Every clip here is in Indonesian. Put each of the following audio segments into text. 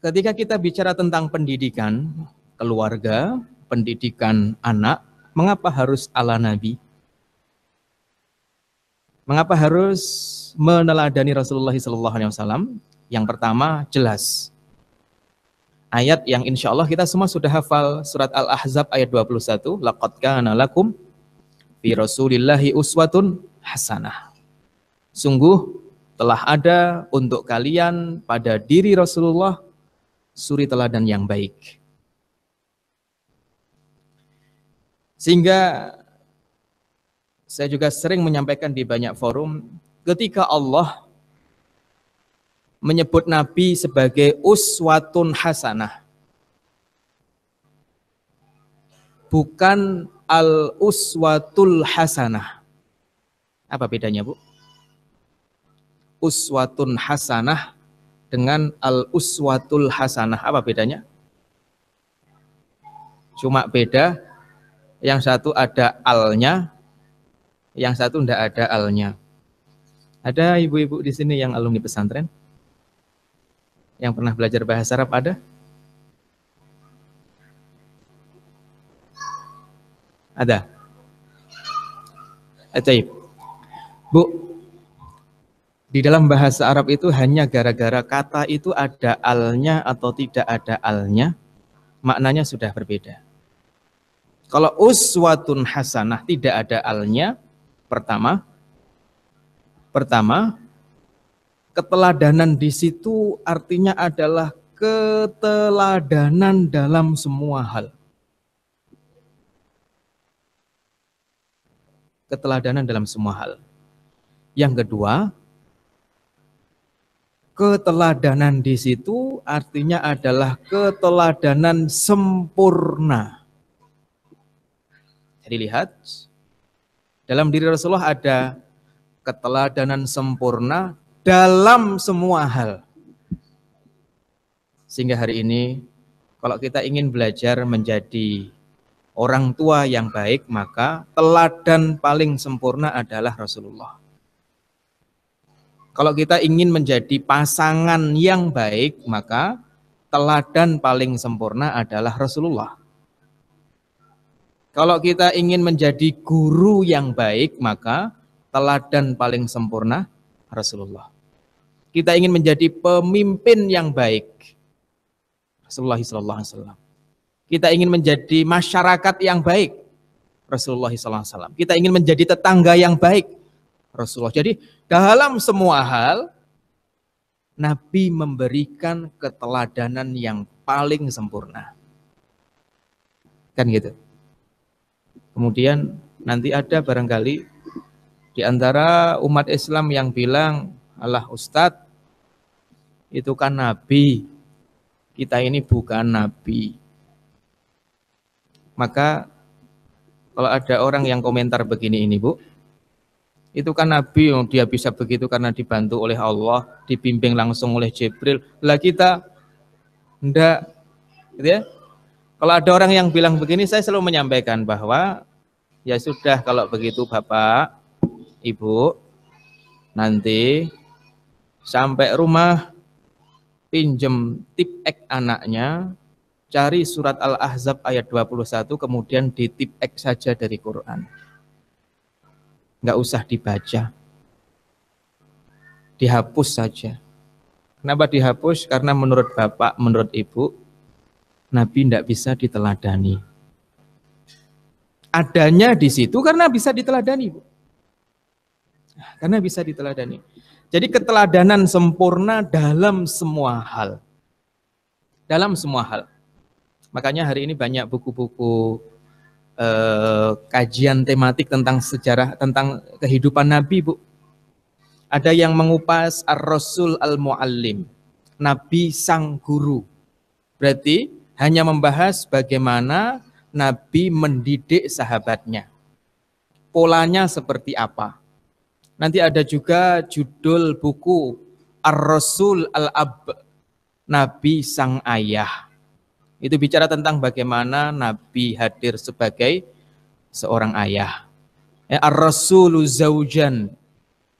ketika kita bicara tentang pendidikan keluarga, pendidikan anak, mengapa harus ala Nabi? Mengapa harus meneladani Rasulullah SAW? Yang pertama, jelas. Ayat yang insya Allah kita semua sudah hafal, surat Al-Ahzab ayat 21, laqad kana lakum fi Rasulillahi uswatun hasanah. Sungguh telah ada untuk kalian pada diri Rasulullah suri teladan yang baik. Sehingga saya juga sering menyampaikan di banyak forum, ketika Allah menyebut Nabi sebagai uswatun hasanah, bukan al-uswatul hasanah. Apa bedanya, Bu? Uswatun hasanah dengan al-uswatul hasanah, apa bedanya? Cuma beda, yang satu ada alnya, yang satu tidak ada alnya. Ada ibu-ibu di sini yang alumni pesantren? Yang pernah belajar bahasa Arab ada? Ada? Ajaib. Bu, di dalam bahasa Arab itu hanya gara-gara kata itu ada alnya atau tidak ada alnya, maknanya sudah berbeda. Kalau uswatun hasanah tidak ada alnya, pertama, keteladanan di situ artinya adalah keteladanan dalam semua hal. Keteladanan dalam semua hal. Yang kedua, keteladanan di situ artinya adalah keteladanan sempurna. Jadi lihat, dalam diri Rasulullah ada keteladanan sempurna dalam semua hal. Sehingga hari ini, kalau kita ingin belajar menjadi orang tua yang baik, maka teladan paling sempurna adalah Rasulullah. Kalau kita ingin menjadi pasangan yang baik, maka teladan paling sempurna adalah Rasulullah. Kalau kita ingin menjadi guru yang baik, maka teladan paling sempurna Rasulullah. Kita ingin menjadi pemimpin yang baik, Rasulullah SAW. Kita ingin menjadi masyarakat yang baik, Rasulullah SAW. Kita ingin menjadi tetangga yang baik, Rasulullah. Jadi dalam semua hal, Nabi memberikan keteladanan yang paling sempurna. Kan gitu. Kemudian nanti ada barangkali di antara umat Islam yang bilang, alah Ustadz, itu kan Nabi, kita ini bukan Nabi. Maka kalau ada orang yang komentar begini ini, Bu, itu kan Nabi, dia bisa begitu karena dibantu oleh Allah, dibimbing langsung oleh Jibril. Lah kita enggak, gitu ya. Kalau ada orang yang bilang begini, saya selalu menyampaikan bahwa ya sudah, kalau begitu Bapak, Ibu, nanti sampai rumah pinjem tip-ek anaknya, cari surat Al-Ahzab ayat 21, kemudian ditip-ek saja dari Quran. Nggak usah dibaca, dihapus saja. Kenapa dihapus? Karena menurut Bapak, menurut Ibu, Nabi tidak bisa diteladani. Adanya di situ karena bisa diteladani, Bu. Karena bisa diteladani. Jadi keteladanan sempurna dalam semua hal. Dalam semua hal. Makanya hari ini banyak buku-buku kajian tematik tentang sejarah, tentang kehidupan Nabi, Bu. Ada yang mengupas Ar-Rasul Al-Muallim, Nabi sang guru. Berarti hanya membahas bagaimana Nabi mendidik sahabatnya. Polanya seperti apa. Nanti ada juga judul buku Ar-Rasul Al-Ab, Nabi sang ayah. Itu bicara tentang bagaimana Nabi hadir sebagai seorang ayah. Ar-Rasulu Zaujan,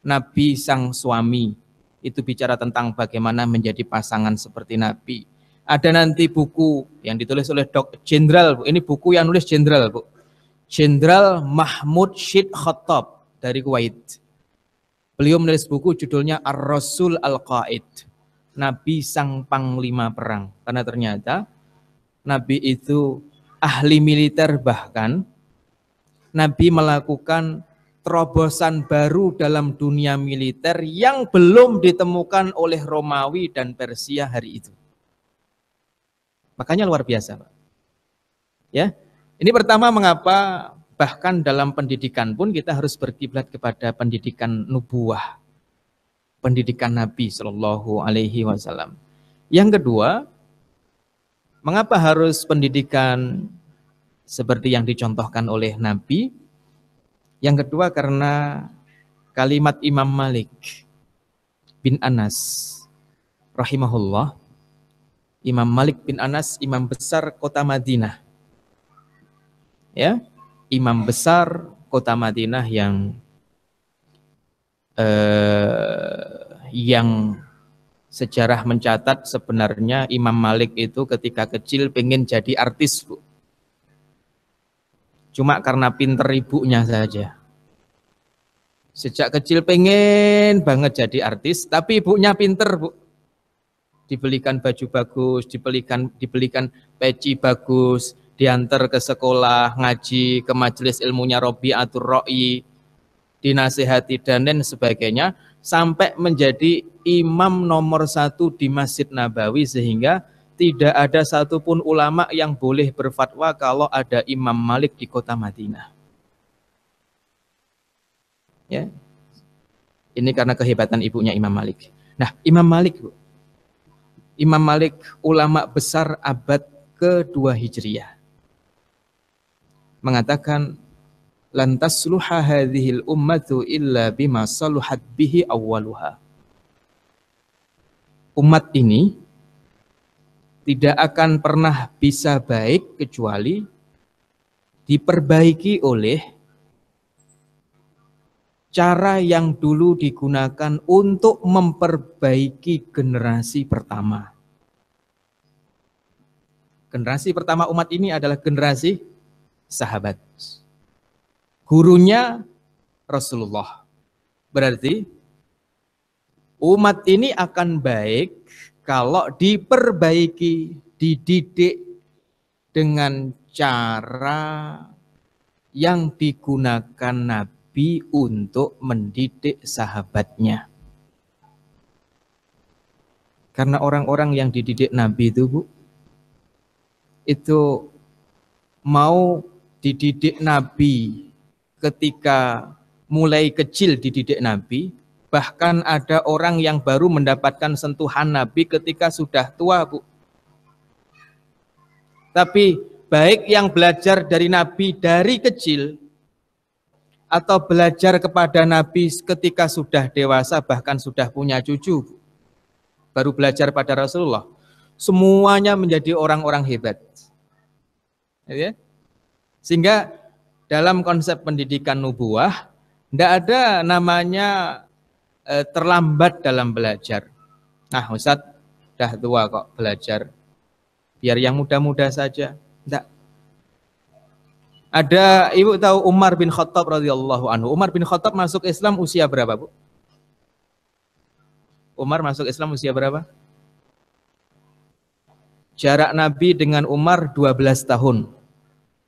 Nabi sang suami. Itu bicara tentang bagaimana menjadi pasangan seperti Nabi. Ada nanti buku yang ditulis oleh Jenderal, Bu. Ini buku yang nulis Jenderal, Bu. Jenderal Mahmud Syed Khattab dari Kuwait. Beliau menulis buku judulnya Ar-Rasul Al-Qaid, Nabi Sang Panglima Perang. Karena ternyata Nabi itu ahli militer, bahkan Nabi melakukan terobosan baru dalam dunia militer yang belum ditemukan oleh Romawi dan Persia hari itu. Makanya luar biasa, Pak. Ya, ini pertama mengapa bahkan dalam pendidikan pun kita harus berkiblat kepada pendidikan nubuah, pendidikan Nabi Shallallahu Alaihi Wasallam. Yang kedua, mengapa harus pendidikan seperti yang dicontohkan oleh Nabi? Yang kedua karena kalimat Imam Malik bin Anas rahimahullah. Imam Malik bin Anas, imam besar kota Madinah. Ya, imam besar kota Madinah yang sejarah mencatat sebenarnya Imam Malik itu ketika kecil pengen jadi artis, Bu. Cuma karena pinter ibunya saja. Sejak kecil pengen banget jadi artis, tapi ibunya pinter, Bu. Dibelikan baju bagus, dibelikan peci bagus, diantar ke sekolah, ngaji, ke majelis ilmunya Robi'atul Ra'i, dinasihati dan lain sebagainya, sampai menjadi imam nomor 1 di Masjid Nabawi, sehingga tidak ada satupun ulama yang boleh berfatwa kalau ada Imam Malik di kota Madinah. Ya, ini karena kehebatan ibunya Imam Malik. Nah, Imam Malik, Bu. Imam Malik ulama besar abad ke-2 Hijriah. Mengatakan, lan tasluha hadhil ummatu illa bima saluhat bihi awwaluha. Umat ini tidak akan pernah bisa baik kecuali diperbaiki oleh cara yang dulu digunakan untuk memperbaiki generasi pertama. Generasi pertama umat ini adalah generasi sahabat. Gurunya Rasulullah. Berarti umat ini akan baik kalau diperbaiki, dididik dengan cara yang digunakan Nabi untuk mendidik sahabatnya. Karena orang-orang yang dididik Nabi itu, Bu, itu mau dididik Nabi ketika mulai kecil dididik Nabi, bahkan ada orang yang baru mendapatkan sentuhan Nabi ketika sudah tua, Bu. Tapi baik yang belajar dari Nabi dari kecil atau belajar kepada Nabi ketika sudah dewasa, bahkan sudah punya cucu, Bu, baru belajar pada Rasulullah, semuanya menjadi orang-orang hebat. Ya? Sehingga dalam konsep pendidikan nubuah tidak ada namanya terlambat dalam belajar. Nah, Ustadz udah tua kok belajar, biar yang muda-muda saja. Tidak. Ada, Ibu tahu Umar bin Khattab radhiyallahu anhu. Umar bin Khattab masuk Islam usia berapa, Bu? Umar masuk Islam usia berapa? Jarak Nabi dengan Umar 12 tahun.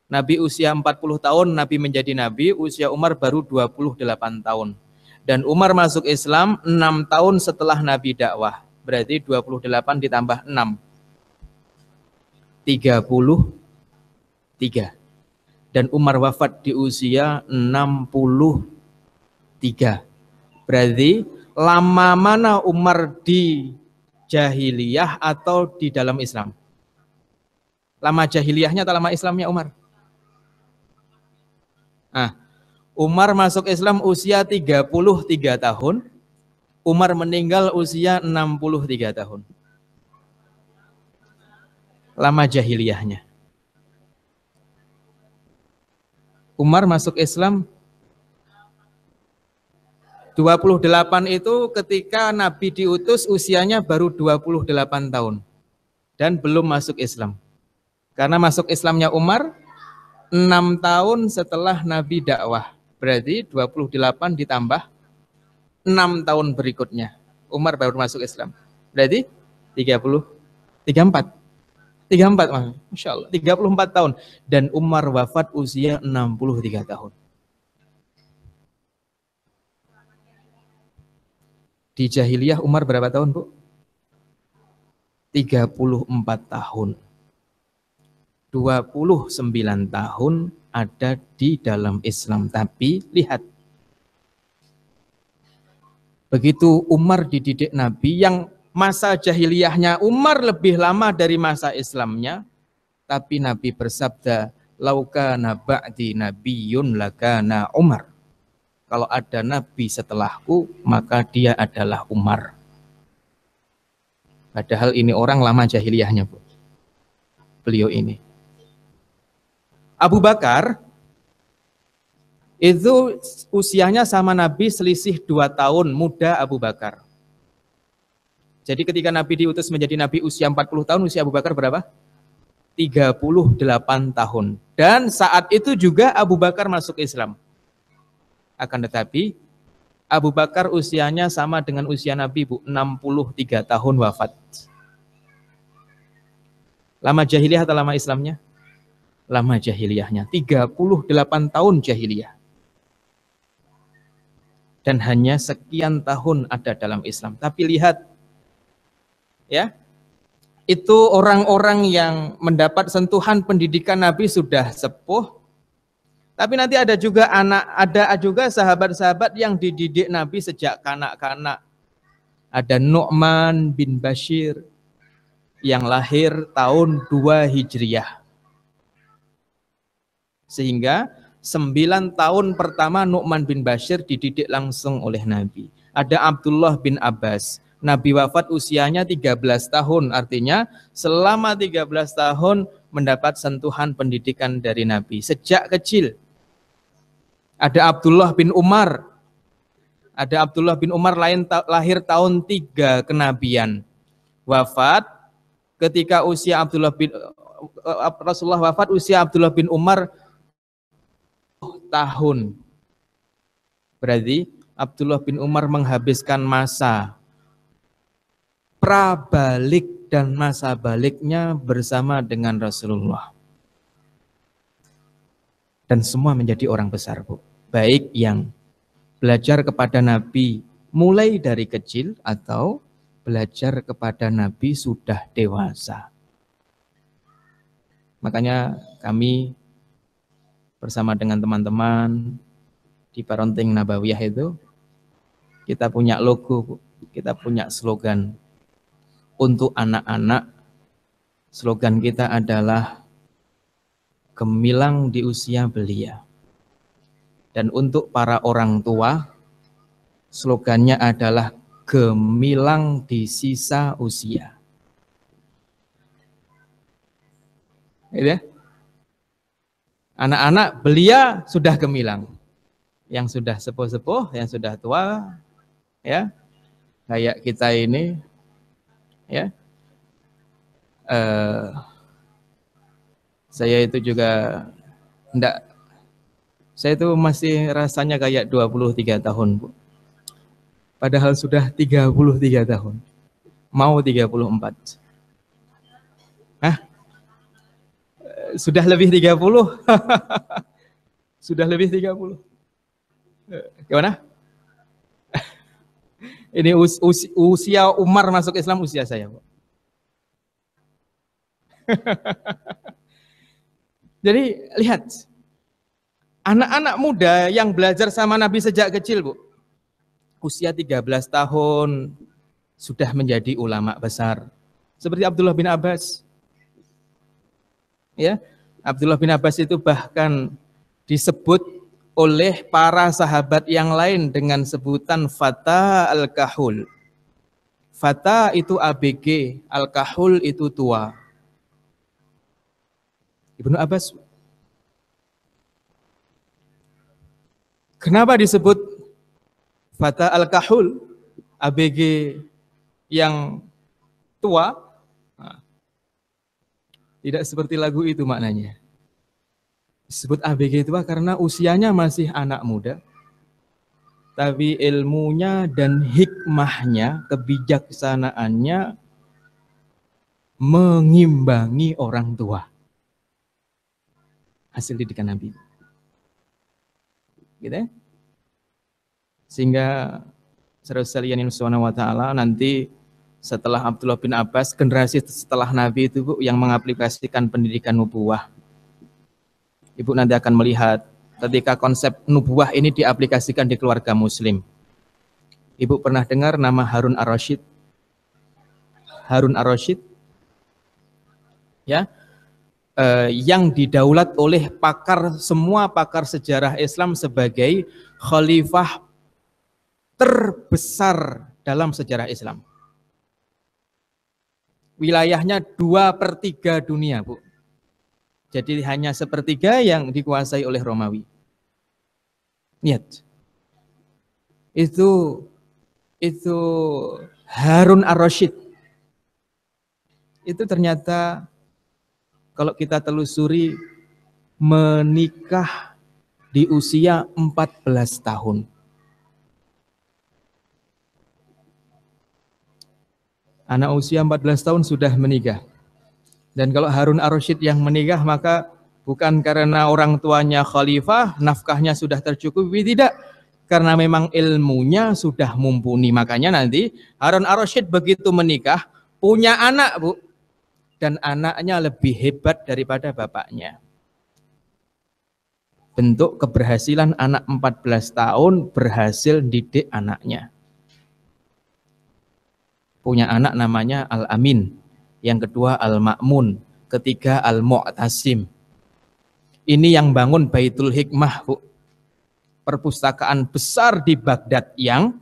Nabi usia 40 tahun, Nabi menjadi Nabi, usia Umar baru 28 tahun. Dan Umar masuk Islam 6 tahun setelah Nabi dakwah. Berarti 28 ditambah 6. 33. Dan Umar wafat di usia 63. Berarti lama mana Umar di jahiliyah atau di dalam Islam? Lama jahiliyahnya atau lama Islamnya Umar? Nah, Umar masuk Islam usia 33 tahun, Umar meninggal usia 63 tahun. Lama jahiliyahnya. Umar masuk Islam 28 itu ketika Nabi diutus usianya baru 28 tahun. dan belum masuk Islam. Karena masuk Islamnya Umar 6 tahun setelah Nabi dakwah. Berarti 28 ditambah 6 tahun berikutnya. Umar baru masuk Islam. Berarti 30, 34. 34, Masya Allah. 34 tahun. Dan Umar wafat usia 63 tahun. Di jahiliyah Umar berapa tahun, Bu? 34 tahun. 29 tahun ada di dalam Islam. Tapi lihat, begitu Umar dididik Nabi, yang masa jahiliyahnya Umar lebih lama dari masa Islamnya, tapi Nabi bersabda, laukana ba'di nabiyyun lakana Umar. Kalau ada Nabi setelahku, maka dia adalah Umar. Padahal ini orang lama jahiliyahnya, Bu. Beliau ini. Abu Bakar itu usianya sama Nabi selisih 2 tahun, muda Abu Bakar. Jadi ketika Nabi diutus menjadi Nabi usia 40 tahun, usia Abu Bakar berapa? 38 tahun. Dan saat itu juga Abu Bakar masuk Islam. Akan tetapi Abu Bakar usianya sama dengan usia Nabi, Bu, 63 tahun wafat. Lama jahiliyah atau lama Islamnya? Lama jahiliyahnya, 38 tahun jahiliyah. Dan hanya sekian tahun ada dalam Islam. Tapi lihat, ya, itu orang-orang yang mendapat sentuhan pendidikan Nabi sudah sepuh. Tapi nanti ada juga sahabat-sahabat yang dididik Nabi sejak kanak-kanak. Ada Nu'man bin Bashir yang lahir tahun 2 Hijriah. Sehingga 9 tahun pertama Nu'man bin Bashir dididik langsung oleh Nabi. Ada Abdullah bin Abbas. Nabi wafat usianya 13 tahun. Artinya selama 13 tahun mendapat sentuhan pendidikan dari Nabi. Sejak kecil. Ada Abdullah bin Umar. Ada Abdullah bin Umar lahir tahun 3 kenabian. Wafat ketika usia Rasulullah wafat usia Abdullah bin Umar tahun. Berarti Abdullah bin Umar menghabiskan masa prabalik dan masa baliknya bersama dengan Rasulullah. Dan semua menjadi orang besar, Bu. Baik yang belajar kepada Nabi mulai dari kecil atau belajar kepada Nabi sudah dewasa. Makanya kami bersama dengan teman-teman di Parenting Nabawiyah itu, kita punya logo, kita punya slogan. Untuk anak-anak, slogan kita adalah gemilang di usia belia. Dan untuk para orang tua, slogannya adalah gemilang di sisa usia. Ya? Anak-anak belia sudah gemilang. Yang sudah sepuh-sepuh, yang sudah tua, ya, kayak kita ini, ya. Saya itu juga saya itu masih rasanya kayak 23 tahun, Bu. Padahal sudah 33 tahun. Mau 34. Hah? Sudah lebih 30. Sudah lebih 30. Gimana? Ini usia Umar masuk Islam usia saya, Bu. Jadi lihat, anak-anak muda yang belajar sama Nabi sejak kecil, Bu. Usia 13 tahun sudah menjadi ulama besar. Seperti Abdullah bin Abbas. Ya, Abdullah bin Abbas itu bahkan disebut oleh para sahabat yang lain dengan sebutan Fata al-Kahul. Fata itu ABG, al-Kahul itu tua. Ibnu Abbas. Kenapa disebut Fata al-Kahul, ABG yang tua? Nah, Tidak seperti lagu itu maknanya. Disebut ABG itu karena usianya masih anak muda, tapi ilmunya dan hikmahnya, kebijaksanaannya mengimbangi orang tua. Hasil didikan Nabi. Gitu ya? Sehingga saudara sekalian yang subhanahu wa ta'ala, nanti setelah Abdullah bin Abbas, generasi setelah Nabi itu Bu, yang mengaplikasikan pendidikan nubuwah. Ibu nanti akan melihat ketika konsep nubuwah ini diaplikasikan di keluarga muslim. Ibu pernah dengar nama Harun ar-Rasyid? Harun ar-Rasyid? Ya, yang didaulat oleh semua pakar sejarah Islam sebagai khalifah terbesar dalam sejarah Islam. Wilayahnya 2/3 dunia, Bu. Jadi hanya 1/3 yang dikuasai oleh Romawi. Lihat. Itu Harun ar-Rasyid. Itu ternyata kalau kita telusuri menikah di usia 14 tahun. Anak usia 14 tahun sudah menikah. Dan kalau Harun ar-Rasyid yang menikah, maka bukan karena orang tuanya khalifah, nafkahnya sudah tercukupi, tidak. Karena memang ilmunya sudah mumpuni. Makanya nanti Harun ar-Rasyid begitu menikah, punya anak, Bu. Dan anaknya lebih hebat daripada bapaknya. Bentuk keberhasilan anak 14 tahun berhasil didik anaknya. Punya anak namanya Al-Amin. Yang kedua Al-Ma'mun, ketiga Al-Mu'tasim. Ini yang bangun Baitul Hikmah, Bu. Perpustakaan besar di Baghdad yang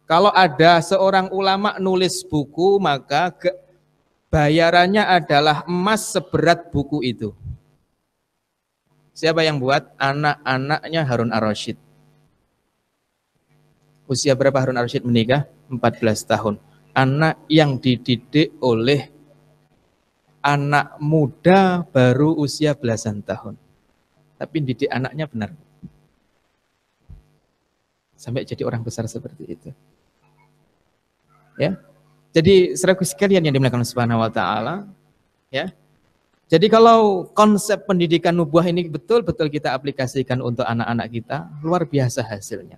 kalau ada seorang ulama nulis buku, maka bayarannya adalah emas seberat buku itu. Siapa yang buat? Anak-anaknya Harun ar-Rasyid. Usia berapa Harun ar-Rasyid menikah? 14 tahun. Anak yang dididik oleh anak muda baru usia belasan tahun. Tapi didik anaknya benar. Sampai jadi orang besar seperti itu. Ya. Jadi saudaraku sekalian yang dimuliakan Subhanahu wa taala, ya. Jadi kalau konsep pendidikan nubuah ini betul-betul kita aplikasikan untuk anak-anak kita, luar biasa hasilnya.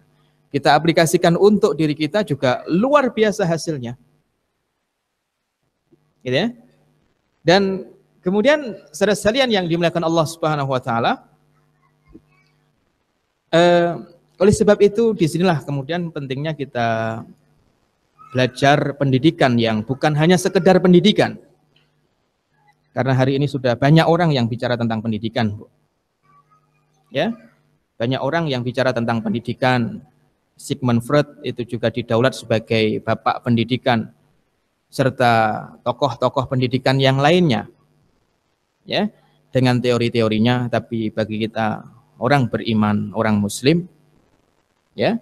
Kita aplikasikan untuk diri kita juga luar biasa hasilnya. Gitu ya. Dan kemudian saudara sekalian yang dimuliakan Allah Subhanahu wa taala, oleh sebab itu disinilah kemudian pentingnya kita belajar pendidikan yang bukan hanya sekedar pendidikan. Karena hari ini sudah banyak orang yang bicara tentang pendidikan, Bu. Ya. Banyak orang yang bicara tentang pendidikan. Sigmund Freud itu juga didaulat sebagai bapak pendidikan, serta tokoh-tokoh pendidikan yang lainnya, ya, dengan teori-teorinya. Tapi bagi kita orang beriman, orang Muslim, ya,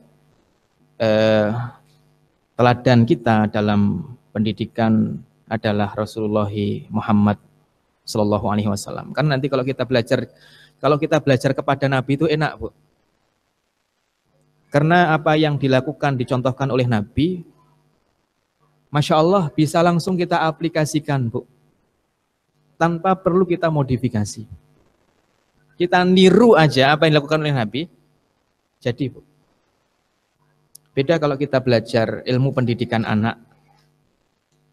teladan kita dalam pendidikan adalah Rasulullah Muhammad Sallallahu Alaihi Wasallam. Kan nanti kalau kita belajar kepada Nabi itu enak, Bu. Karena apa yang dilakukan, dicontohkan oleh Nabi, Masya Allah bisa langsung kita aplikasikan, Bu. Tanpa perlu kita modifikasi. Kita niru aja apa yang dilakukan oleh Nabi. Jadi, Bu, beda kalau kita belajar ilmu pendidikan anak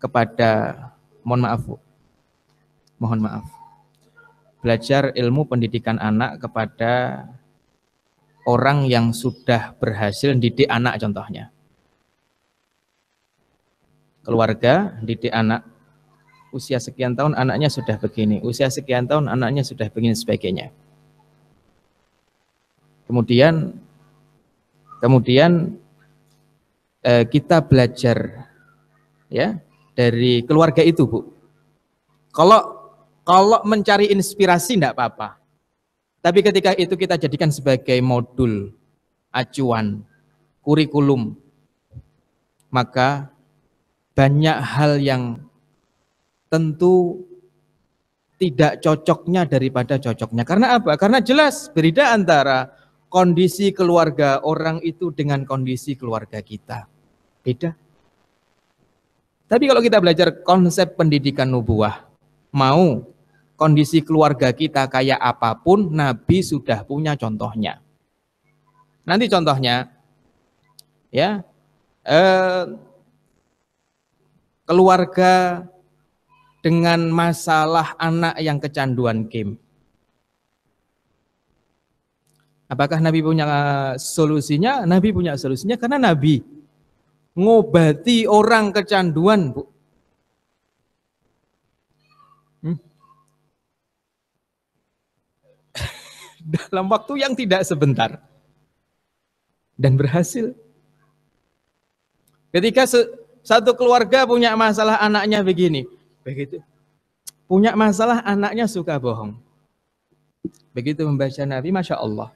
kepada, mohon maaf, belajar ilmu pendidikan anak kepada orang yang sudah berhasil didik anak, contohnya. Keluarga didik anak, usia sekian tahun anaknya sudah begini, usia sekian tahun anaknya sudah begini, sebagainya. Kemudian kita belajar, ya, dari keluarga itu, Bu. Kalau mencari inspirasi tidak apa-apa. Tapi ketika itu kita jadikan sebagai modul, acuan, kurikulum, maka banyak hal yang tentu tidak cocoknya daripada cocoknya. Karena apa? Karena jelas beda antara kondisi keluarga orang itu dengan kondisi keluarga kita. Beda. Tapi kalau kita belajar konsep pendidikan nubuah, mau kondisi keluarga kita kayak apapun, Nabi sudah punya contohnya. Nanti contohnya, ya, keluarga dengan masalah anak yang kecanduan game. Apakah Nabi punya solusinya? Nabi punya solusinya karena Nabi ngobati orang kecanduan, Bu. Dalam waktu yang tidak sebentar. Dan berhasil. Ketika satu keluarga punya masalah anaknya begini, begitu. Punya masalah anaknya suka bohong. Begitu membaca Nabi, Masya Allah.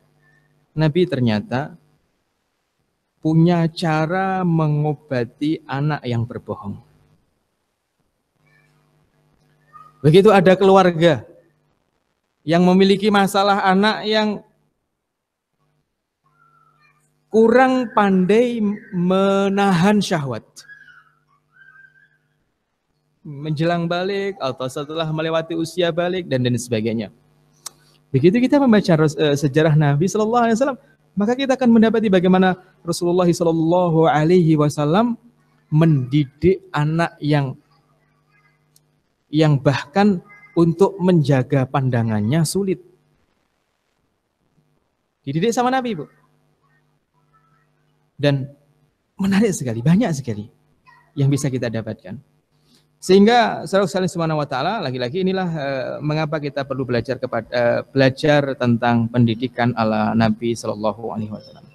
Nabi ternyata punya cara mengobati anak yang berbohong. Begitu ada keluarga yang memiliki masalah anak yang kurang pandai menahan syahwat. Menjelang balik atau setelah melewati usia balik dan sebagainya. Begitu kita membaca sejarah Nabi Shallallahu Alaihi Wasallam, maka kita akan mendapati bagaimana Rasulullah Shallallahu Alaihi Wasallam mendidik anak yang bahkan untuk menjaga pandangannya sulit. Dididik sama Nabi, Bu. Dan menarik sekali, banyak sekali yang bisa kita dapatkan. Sehingga saudara subhanahu wa ta'ala, lagi-lagi inilah mengapa kita perlu belajar tentang pendidikan ala Nabi Sallallahu Alaihi Wasallam.